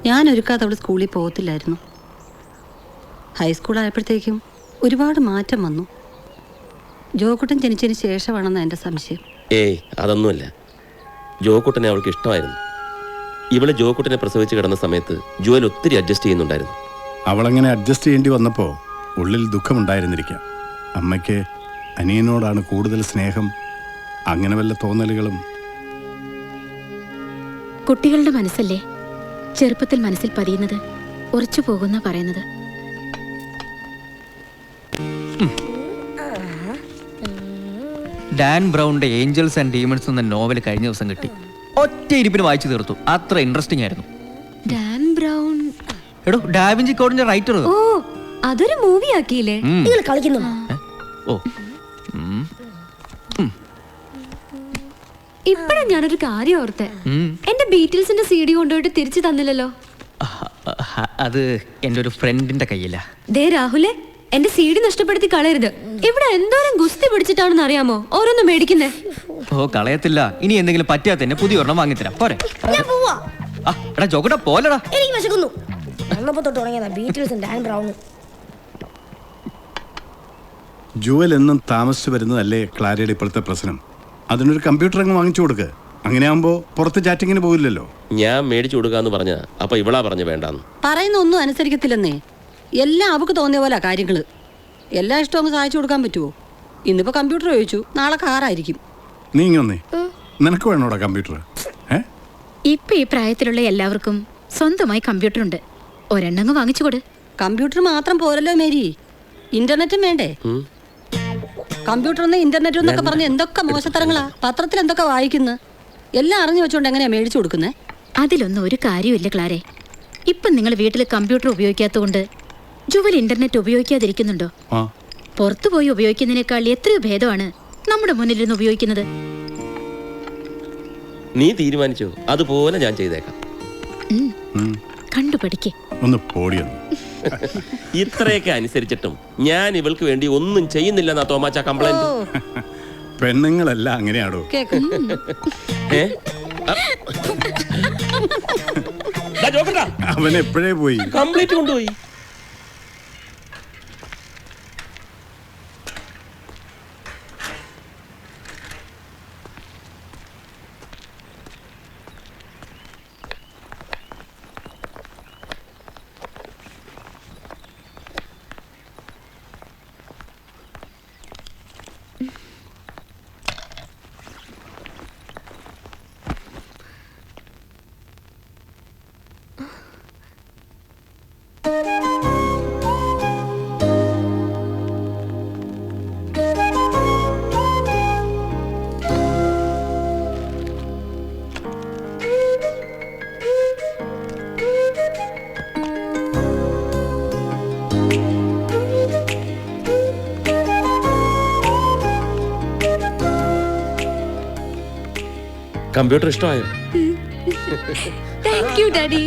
ഞാൻ ഒരുക്കാതെ അവൾ സ്കൂളിൽ പോകത്തില്ലായിരുന്നു. ഹൈസ്കൂളായപ്പോഴത്തേക്കും ഒരുപാട് മാറ്റം വന്നു. ജോക്കുട്ടൻ ജനിച്ചതിന് ശേഷമാണെന്ന് എൻ്റെ സംശയം. ഏയ് അതൊന്നുമല്ല. ജോക്കുട്ടനെ അവൾക്ക് ഇഷ്ടമായിരുന്നു. ഇവള് ജോക്കുട്ടനെ പ്രസവിച്ച് കിടന്ന സമയത്ത് ജുവൽ ഒത്തിരി അഡ്ജസ്റ്റ് ചെയ്യുന്നുണ്ടായിരുന്നു. അവളങ്ങനെ അഡ്ജസ്റ്റ് ചെയ്യേണ്ടി വന്നപ്പോൾ ഉള്ളിൽ ദുഃഖമുണ്ടായിരുന്നിരിക്കാം. അമ്മയ്ക്ക് അനിയനോടാണ് കൂടുതൽ സ്നേഹം, അങ്ങനെ വല്ല തോന്നലുകളും. കുട്ടികളുടെ മനസ്സല്ലേ ചെറുപ്പത്തിൽ മനസ്സിൽ പതിയുന്നത്, ഉറച്ചു പോകുന്ന പറയുന്നത്. ഡാൻ ബ്രൗണിന്റെ ഏഞ്ചൽസ് ആൻഡ് ഡീമൺസ് എന്ന നോവൽ കഴിഞ്ഞ ദിവസം കിട്ടി. ഒറ്റ ഇരിപ്പിന് വായിച്ചു തീർത്തു. അത്ര ഇൻട്രസ്റ്റിംഗ് ആയിരുന്നു. ഡാൻ ബ്രൗൺ എടോ ഡാവിഞ്ചി കോഡിന്റെ റൈറ്റർ. ഓ അതൊരു മൂവി ആക്കിയില്ലേ? നിങ്ങൾ കളിക്കുന്നു. ഓ ഇപ്പഴാ ഞാനൊരു കാര്യം ഓർത്തെ. എന്റെ ബീറ്റിൽസിന്റെ CD കൊണ്ടുപോയിട്ട് തിരിച്ചു തന്നില്ലല്ലോ. അത് എന്റെ ഒരു ഫ്രണ്ടിന്റെ കയ്യില. ദേ രാഹുലെ, എന്റെ CD നഷ്ടപ്പെടുത്തി കളയരുത്. ഇവിടെ എന്തോരം ഗുസ്തി പിടിച്ചിട്ടാണെന്ന് അറിയാമോ ഓരോന്ന് മേടിക്കുന്നേ. ഓ കളയത്തില്ല. ഇനി എന്തെങ്കിലും പറ്റിയാ തന്നെ പുതിയ ഒരെണ്ണം വാങ്ങിത്തരാം. പോരെ? എടാ ജോക്കട്ടാ പോലടാ. എനിക്ക് വിശക്കുന്നു. ബീറ്റിൽസും ഡാൻ ബ്രൗണും. ജുവൽ എന്നും താമസിച്ചു വരുന്നതല്ലേ ക്ലാരയുടെ ഇപ്പോഴത്തെ പ്രശ്നം. അതിനൊരു കമ്പ്യൂട്ടർ അങ്ങ് വാങ്ങിച്ചു കൊടുക്ക്. അങ്ങനെയാകുമ്പോൾ പുറത്ത് ചാറ്റിങ്ങിന് പോകില്ലല്ലോ. ഞാൻ മേടിച്ചു കൊടുക്കാന്ന് പറഞ്ഞ അപ്പൊ ഇവളാ പറഞ്ഞ വേണ്ടാന്ന്. പറയുന്ന ഒന്നും അനുസരിക്കത്തില്ലെന്നേ. എല്ലാം അവക്ക് തോന്നിയ പോലെ കാര്യങ്ങള്. എല്ലാ ഇഷ്ടവും അങ്ങ് സഹായിച്ചു കൊടുക്കാൻ പറ്റുമോ? ഇന്നിപ്പോ കമ്പ്യൂട്ടർ ചോദിച്ചു, നാളെ കാറായിരിക്കും. നീ ഇങ്ങൊന്നേ, നിനക്ക് വേണോടാ കമ്പ്യൂട്ടർ? ഇപ്പൊ ഈ പ്രായത്തിലുള്ള എല്ലാവർക്കും സ്വന്തമായി കമ്പ്യൂട്ടർ ഉണ്ട്. ഒരെണ്ണങ്ങ് വാങ്ങിച്ചു കൊടു. കമ്പ്യൂട്ടർ മാത്രം പോരല്ലോ മേരി, ഇന്റർനെറ്റും വേണ്ടേ? കമ്പ്യൂട്ടറിന്ന് ഇന്റർനെറ്റ് എന്നൊക്കെ പറഞ്ഞ് എന്തൊക്കെ മോശത്തരങ്ങളാ. പത്രത്തിൽ എന്തൊക്കെ വായിക്കുന്നു. എല്ലാം അറിഞ്ഞു വെച്ചോണ്ട് എങ്ങനെയാ മേടിച്ചു കൊടുക്കുന്നേ? അതിലൊന്നും ഒരു കാര്യമില്ല ക്ലാരെ. ഇപ്പം നിങ്ങൾ വീട്ടിൽ കമ്പ്യൂട്ടർ ഉപയോഗിക്കാത്തതുകൊണ്ട് ജുവൽ ഇന്റർനെറ്റ് ഉപയോഗിക്കാതിരിക്കുന്നുണ്ടോ? പുറത്തു പോയി ഉപയോഗിക്കുന്നതിനേക്കാൾ എത്രയോ ഭേദമാണ് നമ്മുടെ മുന്നിലിരുന്ന് ഉപയോഗിക്കുന്നത്. നീ തീരുമാനിച്ചോ, അതുപോലെ ഞാൻ ചെയ്തേക്കാം. കണ്ടുപഠിക്കേ. ഒന്ന് പോടിയൊന്നു. ഇത്രയൊക്കെ അനുസരിച്ചിട്ടും ഞാൻ ഇവൾക്ക് വേണ്ടി ഒന്നും ചെയ്യുന്നില്ലെന്നാ തോമാച്ച കംപ്ലൈന്റ്. പെണ്ണുങ്ങളെല്ലാം അങ്ങനെയാണോ? അവൻ എപ്പോഴേ പോയി? കംപ്ലീറ്റ് കൊണ്ടുപോയി. കമ്പ്യൂട്ടർ ഇഷ്ടമായോ? Thank you daddy.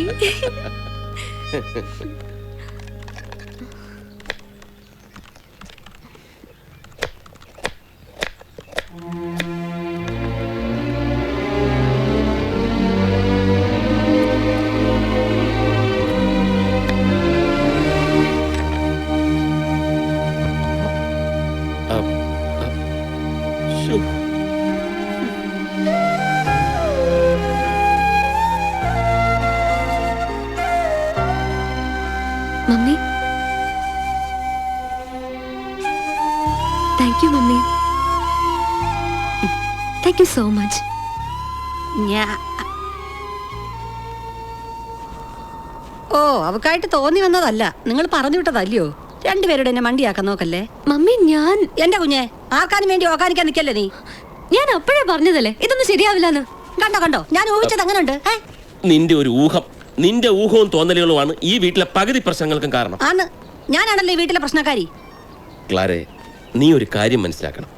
Mummy, thank you mummy. Thank you so much. Oh, അവക്കായിട്ട് തോന്നി വന്നതല്ല, നിങ്ങൾ പറഞ്ഞു വിട്ടതല്ലയോ? രണ്ടുപേരുടെ എന്നെ മണ്ടിയാക്കാൻ നോക്കല്ലേ. മമ്മി, ഞാൻ എന്റെ കുഞ്ഞെ ആർക്കാനും വേണ്ടി ഓക്കാനിക്കാൻ നിൽക്കല്ലേ നീ. ഞാൻ അപ്പോഴേ പറഞ്ഞതല്ലേ ഇതൊന്നും ശരിയാവില്ലെന്ന്. കണ്ടോ കണ്ടോ, ഞാൻ ഊഹിച്ചത് അങ്ങനെ ഉണ്ട്. നിന്റെ ഒരു ഊഹം, നിന്റെ ഊഹവും തോന്നലുകളുമാണ് ഈ വീട്ടിലെ പകുതി പ്രശ്നങ്ങൾക്കും കാരണം. ആണ്, ഞാനാണല്ലോ ഈ വീട്ടിലെ പ്രശ്നക്കാരി. ക്ലാരെ, നീ ഒരു കാര്യം മനസ്സിലാക്കണം.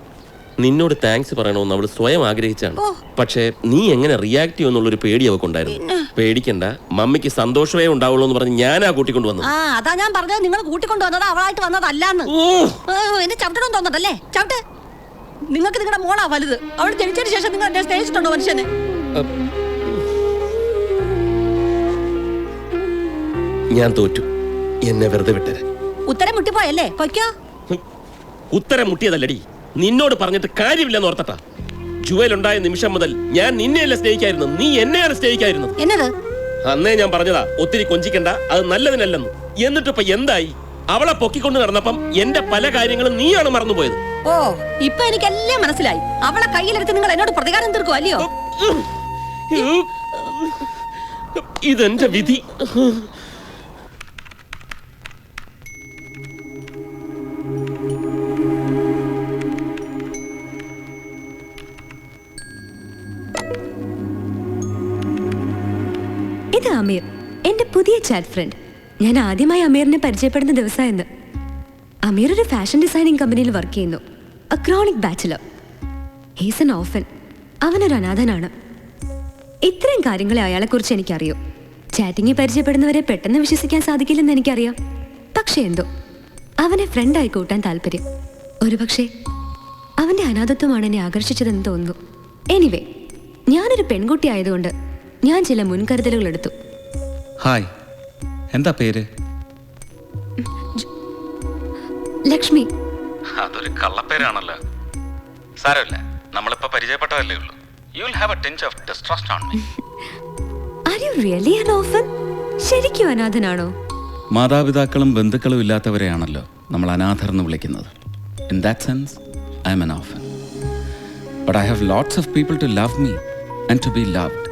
നിന്നോട് താങ്ക്സ് പറയണമെന്ന് അവൾ സ്വയം ആഗ്രഹിച്ചാണ്. പക്ഷേ നീ എങ്ങനെ റിയാക്ട് ചെയ്യുമെന്നുള്ളൊരു പേടി അവൾക്കുണ്ടായിരുന്നു. പേടിക്കണ്ട, മമ്മിക്ക് സന്തോഷമേ ഉണ്ടാവുള്ളൂ എന്ന് പറഞ്ഞ് ഞാനാ കൂട്ടിക്കൊണ്ട് വന്നത്. അതാ ഞാൻ പറഞ്ഞത്, നിങ്ങൾ കൂട്ടിക്കൊണ്ട് വന്നത് അവളായിട്ട് വന്നതല്ലാന്ന്. എന്നെ ചവിട്ടണം തോന്നതല്ലേ? ചവിട്ട്. നിങ്ങൾക്ക് നിങ്ങളുടെ മോളാ വലുത്. അവൾ ജനിച്ചതിന് ശേഷം നിങ്ങൾ എന്നെ സ്നേഹിച്ചിട്ടുണ്ടോ മനുഷ്യനെ? ഞാൻ തോറ്റു. എന്നെ വെറുതെ വിട്ടത്. ഉത്തരം മുട്ടിപ്പോയല്ലേ? പൊയ്ക്കോ. ഉത്തരം മുട്ടിയതല്ലടി, നിന്നോട് പറഞ്ഞിട്ട് കാര്യമില്ലെന്ന് ഓർത്തട്ടാ. ജുവൽ ഉണ്ടായ നിമിഷം മുതൽ ഞാൻ നിന്നെയല്ല സ്നേഹിക്കായിരുന്നു, നീ എന്നെയാണ് സ്നേഹിക്കായിരുന്നത്. എന്നത്? അന്നേ ഞാൻ പറഞ്ഞതാ ഒത്തിരി കൊഞ്ചിക്കണ്ട, അത് നല്ലതിനല്ലെന്ന്. എന്നിട്ടിപ്പോ എന്തായി? അവളെ പൊക്കിക്കൊണ്ട് നടന്നപ്പം എന്റെ പല കാര്യങ്ങളും നീയാണ് മറന്നുപോയത്. ഓ, ഇപ്പൊ എനിക്കെല്ലാം മനസ്സിലായി. അവളെ കയ്യിലെടുത്ത് നിങ്ങൾ എന്നോട് പ്രതികാരം തീർക്കും അല്ലയോ? ഇതെന്റെ വിധി. ഇത് അമീർ, എന്റെ പുതിയ ചാറ്റ് ഫ്രണ്ട്. ഞാൻ ആദ്യമായി അമീറിനെ പരിചയപ്പെടുന്ന ദിവസമായിരുന്നു. അമീർ ഒരു ഫാഷൻ ഡിസൈനിങ് കമ്പനിയിൽ വർക്ക് ചെയ്യുന്നു. A chronic bachelor. He's an orphan. അവനൊരു അനാഥനാണ്. ഇത്രയും കാര്യങ്ങളെ അയാളെക്കുറിച്ച് എനിക്കറിയൂ. ചാറ്റിങ്ങിൽ പരിചയപ്പെടുന്നവരെ പെട്ടെന്ന് വിശ്വസിക്കാൻ സാധിക്കില്ലെന്ന് എനിക്കറിയാം. പക്ഷെ എന്തോ അവനെ ഫ്രണ്ടായി കൂട്ടാൻ താല്പര്യം. ഒരുപക്ഷെ അവന്റെ അനാഥത്വമാണ് എന്നെ ആകർഷിച്ചതെന്ന് തോന്നുന്നു. എനിവേ, ഞാനൊരു പെൺകുട്ടി ആയതുകൊണ്ട് ഞാൻ ചില മുൻകരുതലുകൾ എടുത്തു. ഹായ്, എന്താ പേര്? ലക്ഷ്മി. അതൊരു കള്ളപ്പേരാണല്ലോ. സാരമില്ല, നമ്മളിപ്പോ പരിചയപ്പെട്ടതല്ലേ ഉള്ളൂ. You will have a tinge of distrust on me. Are you really an orphan? ശരിക്കും അനാഥനാണോ? മാതാപിതാക്കളും ബന്ധുക്കളും ഇല്ലാത്തവരെയാണല്ലോ നമ്മൾ അനാഥർ എന്ന് വിളിക്കുന്നത്. In that sense I'm an orphan. But I have lots of people to love me and to be loved.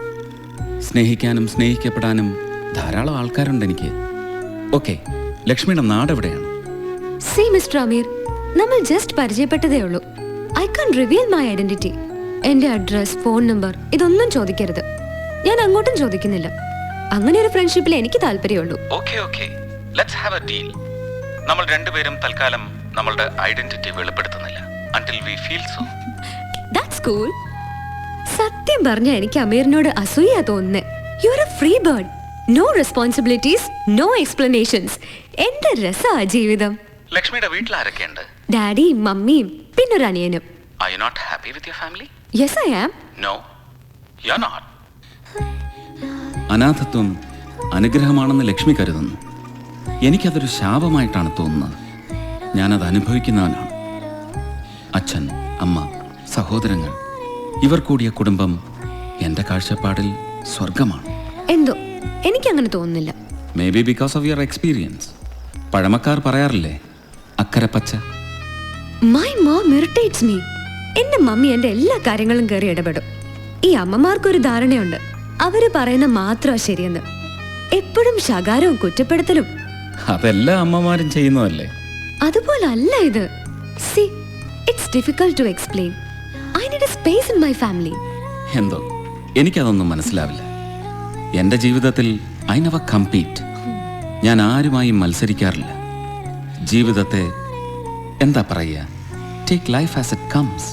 സ്നേഹിക്കാനും സ്നേഹിക്കപ്പെടാനും ധാരാളം ആൾക്കാരുണ്ട് എനിക്ക്. ഓക്കെ, ലക്ഷ്മിയുടെ നാട് എവിടെയാണ്? സി മിസ്റ്റർ അമീർ, നമ്മൾ ജസ്റ്റ് പരിചയപ്പെട്ടതേ ഉള്ളൂ. I can reveal my identity. എന്റെ അഡ്രസ്, ഫോൺ നമ്പർ ഇതൊന്നും ചോദിക്കരുത്. ഞാൻ അങ്ങോട്ടും ചോദിക്കുന്നില്ല. അങ്ങനെ ഒരു ഫ്രണ്ട്ഷിപ്പിൽ എനിക്ക് താല്പര്യമുള്ളൂ. Okay okay, let's have a deal. നമ്മൾ രണ്ടുപേരും തൽക്കാലം നമ്മളുടെ ഐഡന്റിറ്റി വെളിപ്പെടുത്തുന്നില്ല until we feel so. That's cool. സത്യം പറഞ്ഞ എനിക്ക് അമീറിനോട് അസൂയ തോന്നുന്നേ. You are a free bird. No responsibilities, no explanations. എന്റെ രസാ ജീവിതം. ലക്ഷ്മിയുടെ വീട്ടിൽ ആരൊക്കെയുണ്ട്? ഡാഡിയും മമ്മിയും പിന്നൊരു അനിയനും. Are you not happy with your family? Yes, I am. No, you're not. അനാഥത്വം അനുഗ്രഹമാണെന്ന് Lakshmi കരുതുന്നു. എനിക്കതൊരു ശാപമായിട്ടാണ് തോന്നുന്നത്. ഞാനത് അനുഭവിക്കുന്നവനാണ്. അച്ഛൻ, അമ്മ, സഹോദരങ്ങൾ, ഇവർ കൂടിയ കുടുംബം എൻ്റെ കാഴ്ചപ്പാടിൽ സ്വർഗമാണ്. എന്തോ എനിക്കങ്ങനെ തോന്നുന്നില്ല. Maybe because of your experience. പഴമക്കാർ പറയാറില്ലേ, അക്കരെ പച്ച. My mom irritates me. എന്റെ മമ്മി എന്റെ എല്ലാ കാര്യങ്ങളും കയറി ഇടപെടും. ഈ അമ്മമാർക്കൊരു ധാരണയുണ്ട്, അവര് പറയുന്ന മാത്രമാ ശരിയെന്ന്. എപ്പോഴും ശകാരവും കുറ്റപ്പെടുത്തലും. അതെല്ലാ അമ്മമാരും ചെയ്യുന്നതല്ലേ? അതുപോലെ അല്ല ഇത്. See, it's difficult to explain. I need a space in my family. എന്തോ എനിക്കതൊന്നും മനസ്സിലാവില്ല. എൻ്റെ ജീവിതത്തിൽ ഐ നെവർ കമ്പീറ്റ്. ഞാൻ ആരുമായും മത്സരിക്കാറില്ല. ജീവിതത്തെ എന്താ പറയുക, take life as it comes.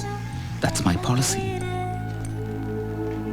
That's my policy.